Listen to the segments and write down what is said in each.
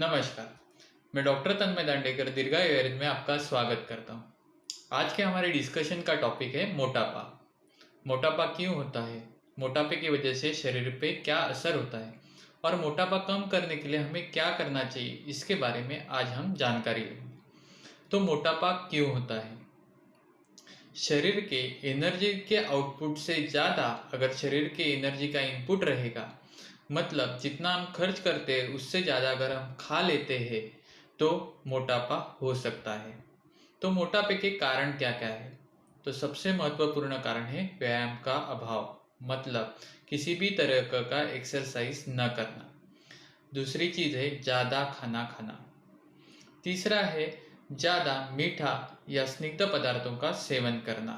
नमस्कार। मैं डॉक्टर तन्मय दांडेकर दीर्घायु में आपका स्वागत करता हूँ। आज के हमारे डिस्कशन का टॉपिक है मोटापा। मोटापा क्यों होता है, मोटापे की वजह से शरीर पे क्या असर होता है और मोटापा कम करने के लिए हमें क्या करना चाहिए, इसके बारे में आज हम जानकारी लेंगे। तो मोटापा क्यों होता है? शरीर के एनर्जी के आउटपुट से ज़्यादा अगर शरीर के एनर्जी का इनपुट रहेगा, मतलब जितना हम खर्च करते हैं उससे ज़्यादा अगर हम खा लेते हैं तो मोटापा हो सकता है। तो मोटापे के कारण क्या क्या है? तो सबसे महत्वपूर्ण कारण है व्यायाम का अभाव, मतलब किसी भी तरह का एक्सरसाइज न करना। दूसरी चीज़ है ज़्यादा खाना खाना। तीसरा है ज़्यादा मीठा या स्निग्ध पदार्थों का सेवन करना।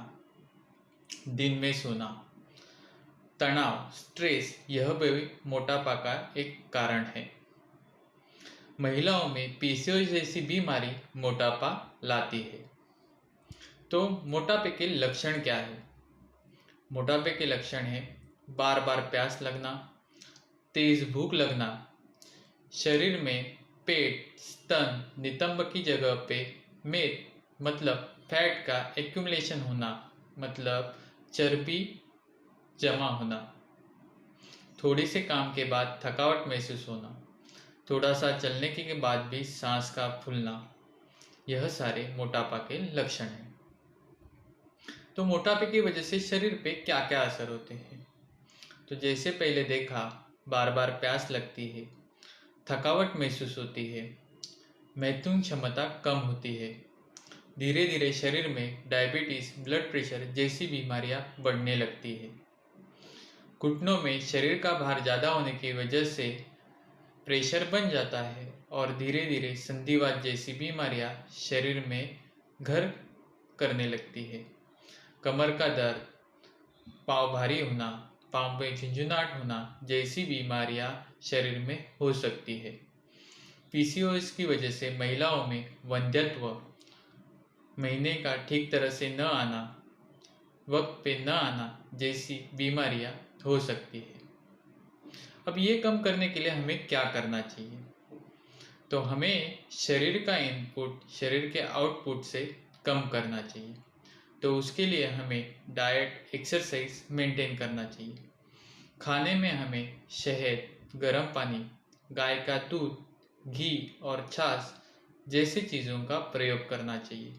दिन में सोना, तनाव, स्ट्रेस, यह भी मोटापा का एक कारण है। महिलाओं में पीसीओएस जैसी बीमारी मोटापा लाती है। तो मोटापे के लक्षण क्या है? मोटापे के लक्षण है बार बार प्यास लगना, तेज भूख लगना, शरीर में पेट, स्तन, नितंब की जगह पे मेद मतलब फैट का एक्यूमुलेशन होना, मतलब चर्बी जमा होना, थोड़ी से काम के बाद थकावट महसूस होना, थोड़ा सा चलने के बाद भी सांस का फूलना, यह सारे मोटापा के लक्षण हैं। तो मोटापे की वजह से शरीर पे क्या क्या असर होते हैं? तो जैसे पहले देखा, बार बार प्यास लगती है, थकावट महसूस होती है, मैथुन क्षमता कम होती है, धीरे धीरे शरीर में डायबिटीज, ब्लड प्रेशर जैसी बीमारियां बढ़ने लगती है। घुटनों में शरीर का भार ज़्यादा होने की वजह से प्रेशर बन जाता है और धीरे धीरे संधिवात जैसी बीमारियां शरीर में घर करने लगती है। कमर का दर्द, पाँव भारी होना, पाँव में झुंझुनाहट होना जैसी बीमारियां शरीर में हो सकती है। पीसीओएस की वजह से महिलाओं में वंध्यत्व, महीने का ठीक तरह से न आना, वक्त पे न आना जैसी बीमारियां हो सकती है। अब ये कम करने के लिए हमें क्या करना चाहिए? तो हमें शरीर का इनपुट शरीर के आउटपुट से कम करना चाहिए। तो उसके लिए हमें डाइट, एक्सरसाइज मेंटेन करना चाहिए। खाने में हमें शहद, गर्म पानी, गाय का दूध, घी और छाछ जैसी चीज़ों का प्रयोग करना चाहिए।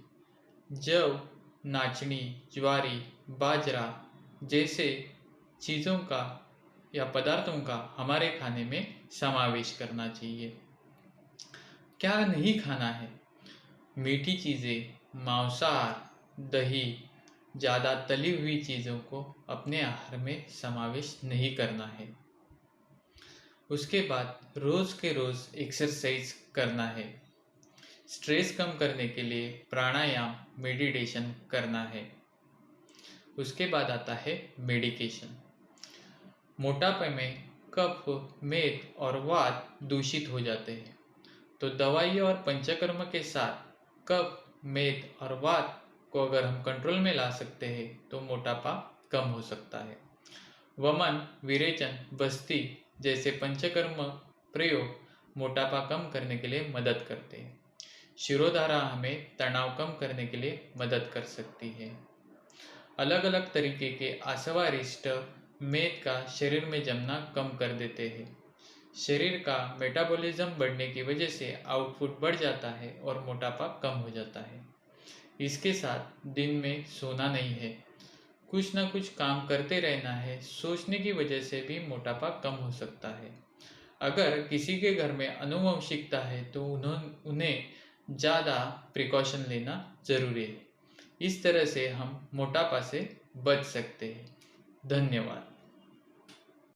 जव, नाचनी, ज्वारी, बाजरा जैसे चीज़ों का या पदार्थों का हमारे खाने में समावेश करना चाहिए। क्या नहीं खाना है? मीठी चीज़ें, मांसाहार, दही, ज़्यादा तली हुई चीज़ों को अपने आहार में समावेश नहीं करना है। उसके बाद रोज़ के रोज़ एक्सरसाइज करना है। स्ट्रेस कम करने के लिए प्राणायाम, मेडिटेशन करना है। उसके बाद आता है मेडिकेशन। मोटापे में कफ, मेद और वात दूषित हो जाते हैं, तो दवाई और पंचकर्म के साथ कफ, मेद और वात को अगर हम कंट्रोल में ला सकते हैं तो मोटापा कम हो सकता है। वमन, विरेचन, बस्ती जैसे पंचकर्म प्रयोग मोटापा कम करने के लिए मदद करते हैं। शिरोधारा हमें तनाव कम करने के लिए मदद कर सकती है। अलग अलग तरीके के आसवारिष्ट मेद का शरीर में जमना कम कर देते हैं। शरीर का मेटाबॉलिज्म बढ़ने की वजह से आउटपुट बढ़ जाता है और मोटापा कम हो जाता है। इसके साथ दिन में सोना नहीं है, कुछ ना कुछ काम करते रहना है। सोचने की वजह से भी मोटापा कम हो सकता है। अगर किसी के घर में आनुवंशिकता है तो उन्हें ज़्यादा प्रिकॉशन लेना ज़रूरी है। इस तरह से हम मोटापा से बच सकते हैं। धन्यवाद।